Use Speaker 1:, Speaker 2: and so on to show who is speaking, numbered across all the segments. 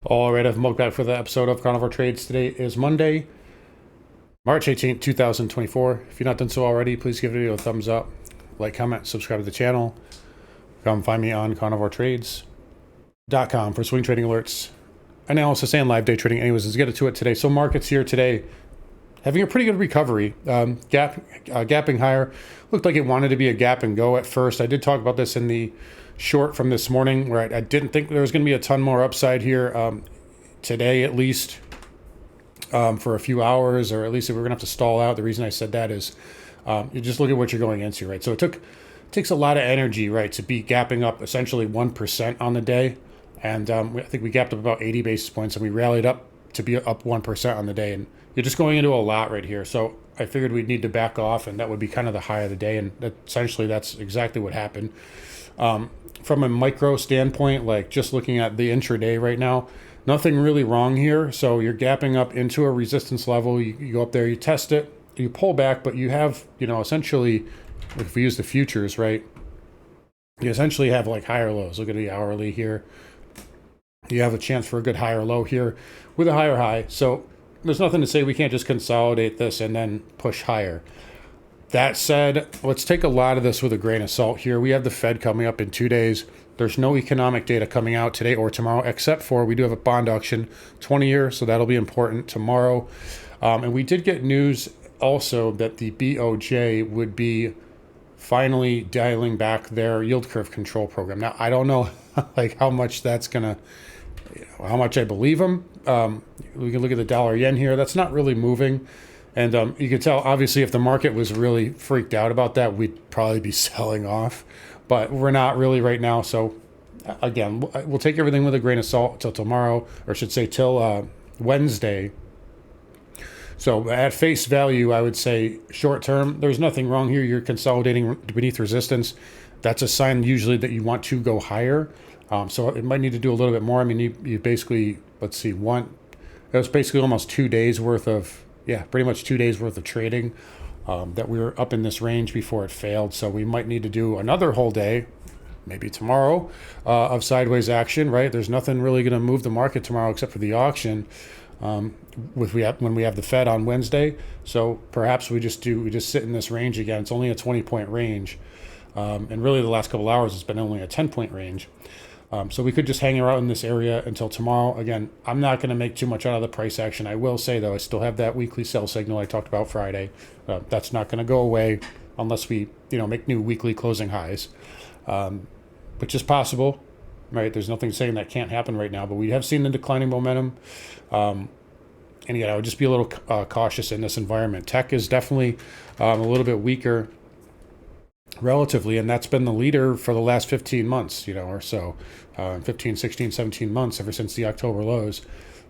Speaker 1: All right, I've mugged back for the episode of Carnivore Trades. Today is Monday, March 18th, 2024. If you've not done so already, please give the video a thumbs up, like, comment, subscribe to the channel. Come find me on carnivoretrades.com for swing trading alerts, analysis, and live day trading. Anyways, let's get into it today. So markets here today having a pretty good recovery. Gapping higher. Looked like it wanted to be a gap and go at first. I did talk about this in the short from this morning where I didn't think there was going to be a ton more upside here today, at least for a few hours, or at least if we're going to have to stall out. The reason I said that is you just look at what you're going into, right? So it takes a lot of energy, right, to be gapping up essentially 1% on the day. And I think we gapped up about 80 basis points and we rallied up to be up 1% on the day. And you're just going into a lot right here. So I figured we'd need to back off, and that would be kind of the high of the day. And essentially that's exactly what happened. From a micro standpoint, like just looking at the intraday right now, nothing really wrong here. So you're gapping up into a resistance level. You go up there, you test it, you pull back, but you have, essentially, if we use the futures, right, you essentially have like higher lows. Look at the hourly here. You have a chance for a good higher low here with a higher high. So there's nothing to say we can't just consolidate this and then push higher. That said, let's take a lot of this with a grain of salt here. We have the Fed coming up in 2 days. There's no economic data coming out today or tomorrow, except for we do have a bond auction, 20-year, so that'll be important tomorrow. And we did get news also that the BOJ would be finally dialing back their yield curve control program. Now, I don't know like how much that's going to, how much I believe them. We can look at the dollar yen here. That's not really moving. And you can tell, obviously, if the market was really freaked out about that, we'd probably be selling off. But we're not really right now. So, again, we'll take everything with a grain of salt till tomorrow, or I should say till Wednesday. So at face value, I would say short term, there's nothing wrong here. You're consolidating beneath resistance. That's a sign usually that you want to go higher. So it might need to do a little bit more. I mean, you basically, let's see, it was basically almost 2 days worth of, pretty much 2 days worth of trading that we were up in this range before it failed. So we might need to do another whole day, maybe tomorrow, of sideways action, right? There's nothing really going to move the market tomorrow except for the auction when we have the Fed on Wednesday. So perhaps we just sit in this range again. It's only a 20-point range. And really the last couple hours, it's been only a 10-point range. So we could just hang around in this area until tomorrow. Again, I'm not going to make too much out of the price action. I will say, though, I still have that weekly sell signal I talked about Friday. That's not going to go away unless we, make new weekly closing highs, which is possible, right? There's nothing saying that can't happen right now, but we have seen the declining momentum. And again, I would just be a little cautious in this environment. Tech is definitely a little bit weaker relatively, and that's been the leader for the last 15 months, or so, 15, 16, 17 months, ever since the October lows.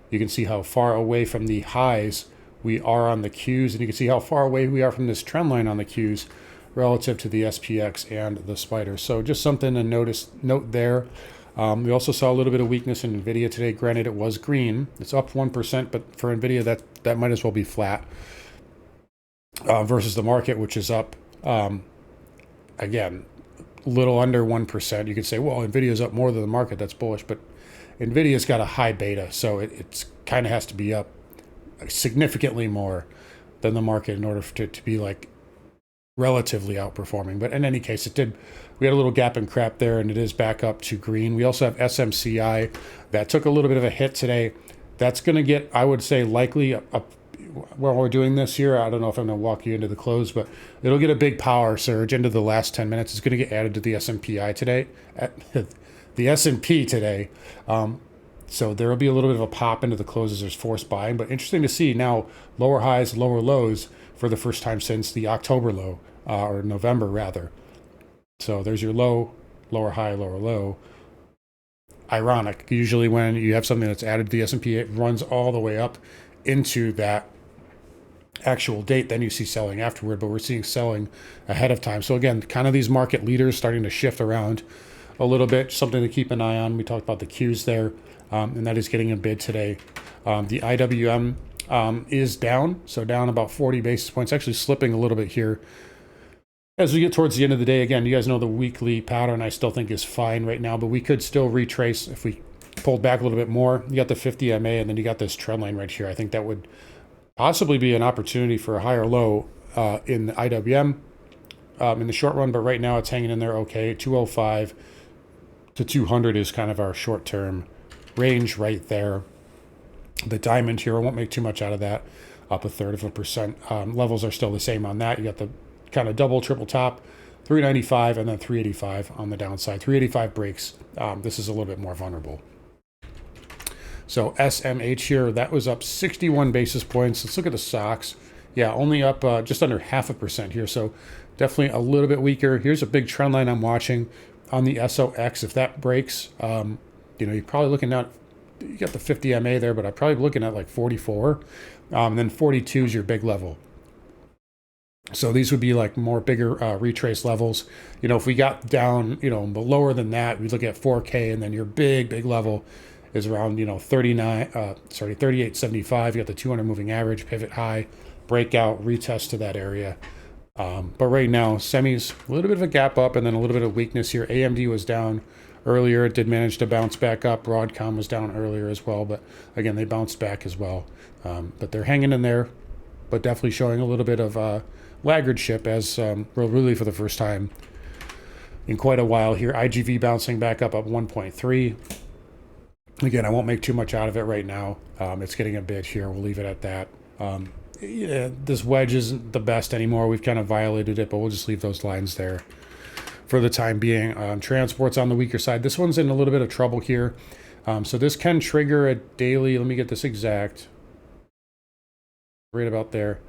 Speaker 1: You can see how far away from the highs we are on the Qs, and you can see how far away we are from this trend line on the Qs relative to the SPX and the spider. So just something to note there. We also saw a little bit of weakness in NVIDIA today. Granted, it was green. It's up 1%, but for NVIDIA, that might as well be flat versus the market, which is up again, a little under 1%. You could say, well, NVIDIA's up more than the market. That's bullish. But NVIDIA's got a high beta, so it's kind of has to be up significantly more than the market in order for it to be like relatively outperforming. But in any case, we had a little gap and crap there, and it is back up to green. We also have SMCI. That took a little bit of a hit today. That's going to get, I would say, likely up. While we're doing this here, I don't know if I'm going to walk you into the close, but it'll get a big power surge into the last 10 minutes. It's going to get added to the S&P today. The S&P today. So there will be a little bit of a pop into the closes. There's forced buying, but interesting to see now lower highs, lower lows for the first time since the October low, or November rather. So there's your low, lower high, lower low. Ironic. Usually when you have something that's added to the S&P, it runs all the way up into that actual date, then you see selling afterward, but we're seeing selling ahead of time. So again, kind of these market leaders starting to shift around a little bit, something to keep an eye on. We talked about the Qs there, and that is getting a bid today. The IWM is down, so down about 40 basis points, actually slipping a little bit here as we get towards the end of the day. Again, you guys know the weekly pattern I still think is fine right now, but we could still retrace if we pulled back a little bit more. You got the 50 MA, and then you got this trend line right here. I think that would possibly be an opportunity for a higher low in the IWM in the short run, but right now it's hanging in there okay. 205 to 200 is kind of our short-term range right there. The diamond here, I won't make too much out of that, up 1/3%. Levels are still the same on that. You got the kind of double, triple top, 395 and then 385 on the downside. 385 breaks. This is a little bit more vulnerable. So SMH here, that was up 61 basis points. Let's look at the stocks. Yeah, only up just under 0.5% here. So definitely a little bit weaker. Here's a big trend line I'm watching on the SOX. If that breaks, you're probably looking at, you got the 50 MA there, but I'm probably looking at like 44. And then 42 is your big level. So these would be like more bigger retrace levels. If we got down, lower than that, we look at 4K, and then your big level is around, 38.75. You got the 200 moving average, pivot high, breakout, retest to that area. But right now, semis, a little bit of a gap up and then a little bit of weakness here. AMD was down earlier. It did manage to bounce back up. Broadcom was down earlier as well, but again, they bounced back as well. But they're hanging in there, but definitely showing a little bit of laggardship as really for the first time in quite a while here. IGV bouncing back up 1.3. Again, I won't make too much out of it right now. It's getting a bit here. We'll leave it at that. This wedge isn't the best anymore. We've kind of violated it, but we'll just leave those lines there for the time being. Transport's on the weaker side. This one's in a little bit of trouble here. So this can trigger a daily. Let me get this exact. Right about there.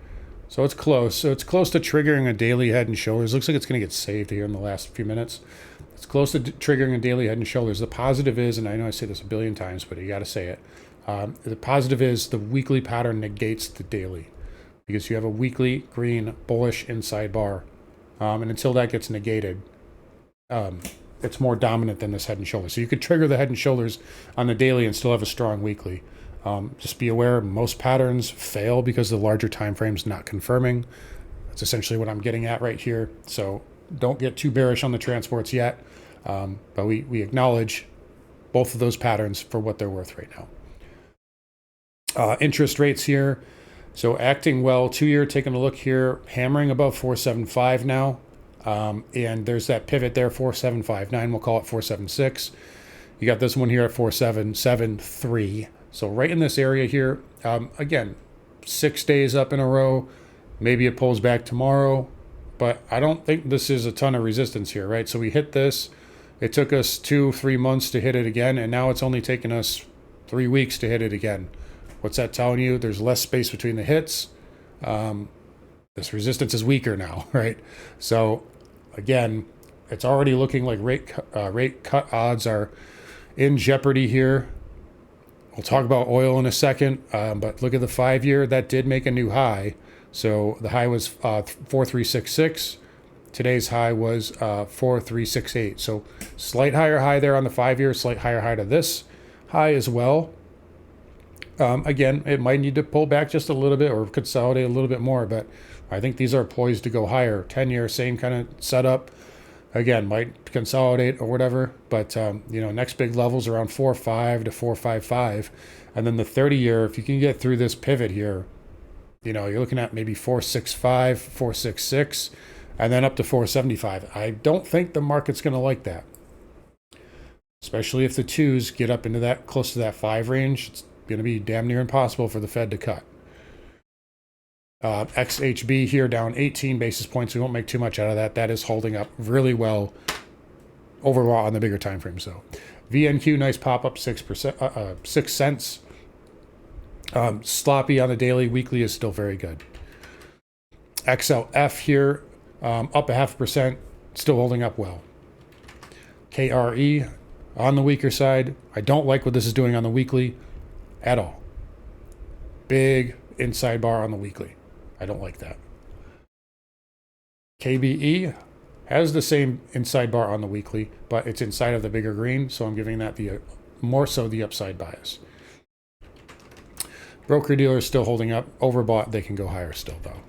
Speaker 1: So it's close. So it's close to triggering a daily head and shoulders. Looks like it's going to get saved here in the last few minutes. It's close to triggering a daily head and shoulders. The positive is, and I know I say this a billion times, but you got to say it. The positive is the weekly pattern negates the daily because you have a weekly green bullish inside bar. And until that gets negated, it's more dominant than this head and shoulders. So you could trigger the head and shoulders on the daily and still have a strong weekly. Just be aware, most patterns fail because the larger time frame's not confirming. That's essentially what I'm getting at right here. So don't get too bearish on the transports yet. But we acknowledge both of those patterns for what they're worth right now. Interest rates here. So acting well, 2-year, taking a look here, hammering above 475 now. And there's that pivot there, 4759. We'll call it 476. You got this one here at 4773. So right in this area here, again, 6 days up in a row. Maybe it pulls back tomorrow, but I don't think this is a ton of resistance here, right? So we hit this. It took us 2-3 months to hit it again, and now it's only taken us 3 weeks to hit it again. What's that telling you? There's less space between the hits. This resistance is weaker now, right? So again, it's already looking like rate cut odds are in jeopardy here. We'll talk about oil in a second, but look at the 5-year. That did make a new high. So the high was 4366. Today's high was 4368. So slight higher high there on the 5-year, slight higher high to this high as well. Again, it might need to pull back just a little bit or consolidate a little bit more, but I think these are poised to go higher. 10-year, same kind of setup. Again, might consolidate or whatever, but next big levels around 4.5 to 4.55, and then the 30-year. If you can get through this pivot here, you're looking at maybe 4.65, 4.66, and then up to 4.75. I don't think the market's going to like that, especially if the twos get up into that close to that 5 range. It's going to be damn near impossible for the Fed to cut. XHB here down 18 basis points. We won't make too much out of that. That is holding up really well overall on the bigger time frame. So VNQ, nice pop up, 6%, 6 cents. Sloppy on the daily. Weekly is still very good. XLF here, up 0.5%, still holding up well. KRE on the weaker side. I don't like what this is doing on the weekly at all. Big inside bar on the weekly. I don't like that. KBE has the same inside bar on the weekly, but it's inside of the bigger green, so I'm giving that the more so the upside bias. Broker dealer is still holding up. Overbought, they can go higher still though.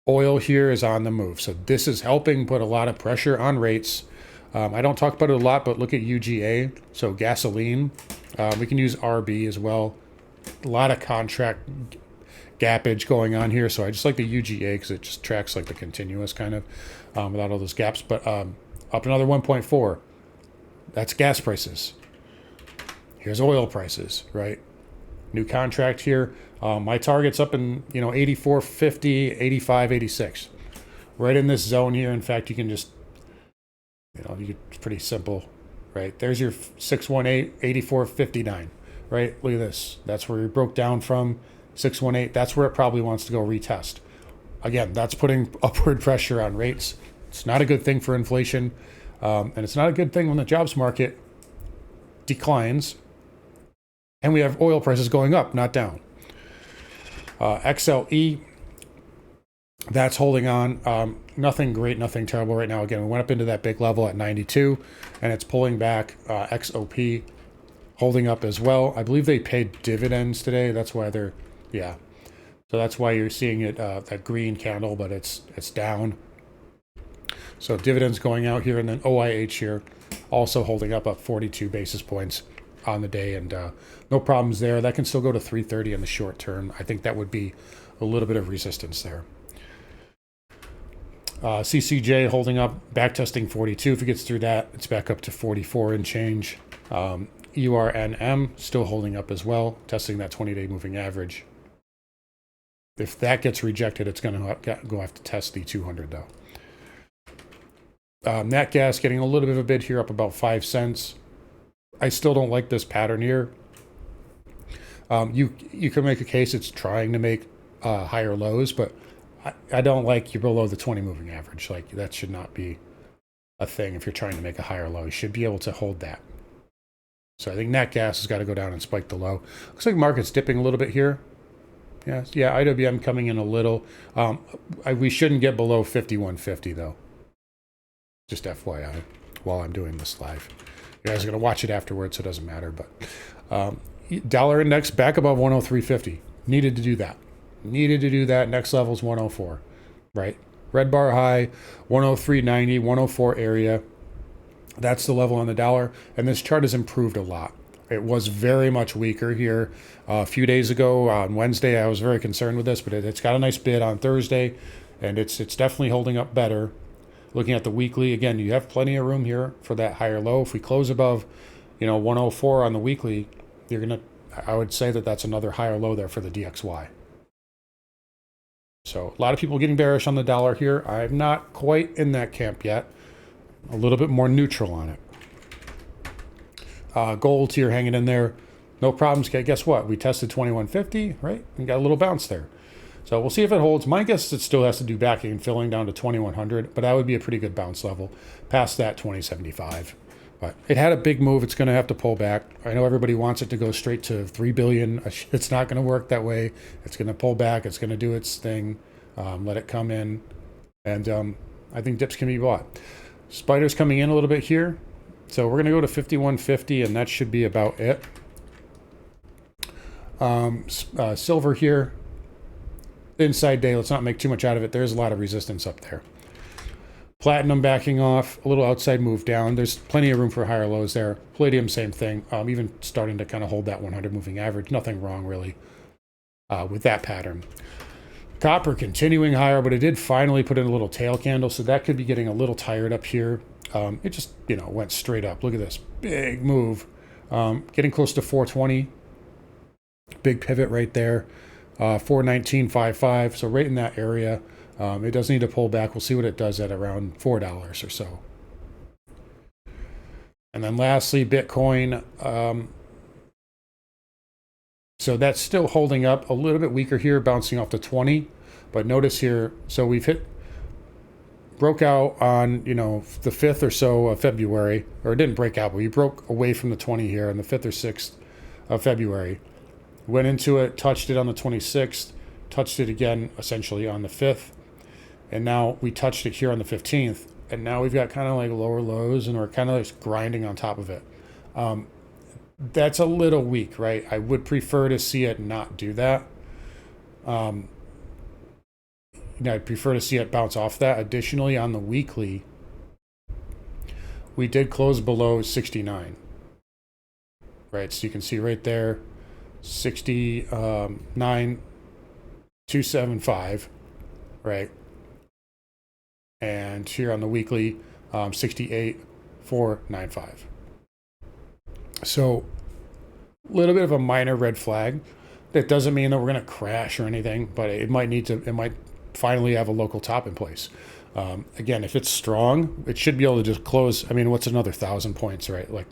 Speaker 1: Oil here is on the move, so this is helping put a lot of pressure on rates. I don't talk about it a lot, but look at UGA, so gasoline. We can use RB as well. A lot of contract gappage going on here, so I just like the UGA because it just tracks like the continuous kind of without all those gaps. But up another 1.4. That's gas prices. Here's oil prices, right? New contract here. My target's up in 84.50, 85, 86. Right in this zone here. In fact, you can just it's pretty simple, right? There's your 618, 84.59, right? Look at this. That's where you broke down from 618. That's where it probably wants to go retest. Again, that's putting upward pressure on rates. It's not a good thing for inflation, and it's not a good thing when the jobs market declines and we have oil prices going up, not down. XLE, that's holding on. Nothing great, nothing terrible right now. Again, we went up into that big level at 92, and it's pulling back. XOP holding up as well. I believe they paid dividends today. That's why they're, yeah. So that's why you're seeing it, that green candle, but it's down. So dividends going out here, and then OIH here also holding up 42 basis points on the day, and no problems there. That can still go to 330 in the short term. I think that would be a little bit of resistance there. CCJ holding up, back testing 42. If it gets through that, it's back up to 44 and change. URNM still holding up as well, testing that 20-day moving average. If that gets rejected, it's going to go have to test the 200 though. Nat gas getting a little bit of a bid here, up about 5 cents. I still don't like this pattern here. You can make a case it's trying to make higher lows, but I don't like you're below the 20 moving average. Like, that should not be a thing if you're trying to make a higher low. You should be able to hold that. So I think nat gas has got to go down and spike the low. Looks like market's dipping a little bit here. Yeah, IWM coming in a little. We shouldn't get below 51.50 though. Just FYI, while I'm doing this live. You guys are going to watch it afterwards, so it doesn't matter. But dollar index back above 103.50. Needed to do that. Next level is 104, right? Red bar high, 103.90, 104 area. That's the level on the dollar. And this chart has improved a lot. It was very much weaker here a few days ago. On Wednesday, I was very concerned with this, but it's got a nice bid on Thursday, and it's definitely holding up better. Looking at the weekly, again, you have plenty of room here for that higher low. If we close above, 104 on the weekly, I would say that's another higher low there for the DXY. So a lot of people getting bearish on the dollar here. I'm not quite in that camp yet. A little bit more neutral on it. Gold here hanging in there. No problems. Guess what? We tested 21.50, right? And got a little bounce there. So we'll see if it holds. My guess is it still has to do backing and filling down to 2100, but that would be a pretty good bounce level. Past that, 2075. But it had a big move. It's going to have to pull back. I know everybody wants it to go straight to 3 billion. It's not going to work that way. It's going to pull back. It's going to do its thing. Let it come in. And I think dips can be bought. Spider's coming in a little bit here. So we're going to go to 51.50, and that should be about it. Silver here. Inside day, let's not make too much out of it. There's a lot of resistance up there. Platinum backing off, a little outside move down. There's plenty of room for higher lows there. Palladium, same thing. Even starting to kind of hold that 100 moving average. Nothing wrong, really, with that pattern. Copper continuing higher, but it did finally put in a little tail candle, so that could be getting a little tired up here. It just, went straight up. Look at this. Big move. Getting close to 420. Big pivot right there. 419.55, so right in that area. It does need to pull back. We'll see what it does at around $4 or so. And then lastly, Bitcoin. So that's still holding up a little bit weaker here, bouncing off to 20. But notice here, so we've broke out on, the 5th or so of February, or it didn't break out, but we broke away from the 20 here on the 5th or 6th of February. Went into it, touched it on the 26th, touched it again essentially on the 5th, and now we touched it here on the 15th, and now we've got kind of like lower lows, and we're kind of just grinding on top of it. That's a little weak, right? I would prefer to see it not do that. I'd prefer to see it bounce off that. Additionally, on the weekly, we did close below 69. Right, so you can see right there, 69,275, right? And here on the weekly, 68,495. So a little bit of a minor red flag. That doesn't mean that we're going to crash or anything, but it might finally have a local top in place. Again, if it's strong, it should be able to just close. I mean, what's another 1,000 points, right? Like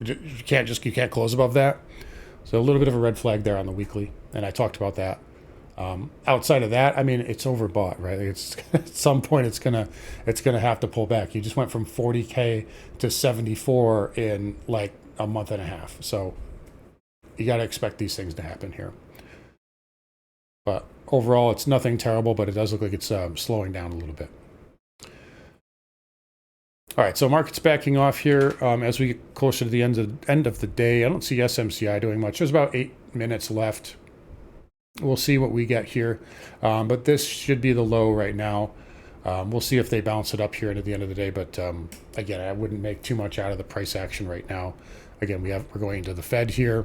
Speaker 1: you can't close above that. So a little bit of a red flag there on the weekly, and I talked about that. Outside of that, I mean, it's overbought, right? It's at some point it's gonna have to pull back. You just went from 40K to 74 in like a month and a half, so you got to expect these things to happen here. But overall, it's nothing terrible, but it does look like it's slowing down a little bit. All right, so market's backing off here as we get closer to the end of the day. I don't see SMCI doing much. There's about 8 minutes left. We'll see what we get here, but this should be the low right now. We'll see if they bounce it up here into the end of the day, but again, I wouldn't make too much out of the price action right now. Again, we're going into the Fed here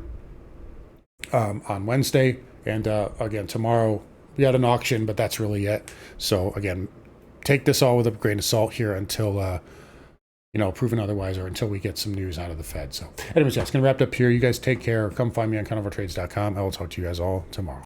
Speaker 1: on Wednesday, and again, tomorrow we had an auction, but that's really it. So again, take this all with a grain of salt here until proven otherwise, or until we get some news out of the Fed. So anyways, yeah, it's going to wrap up here. You guys take care. Come find me on carnivoretrades.com. I will talk to you guys all tomorrow.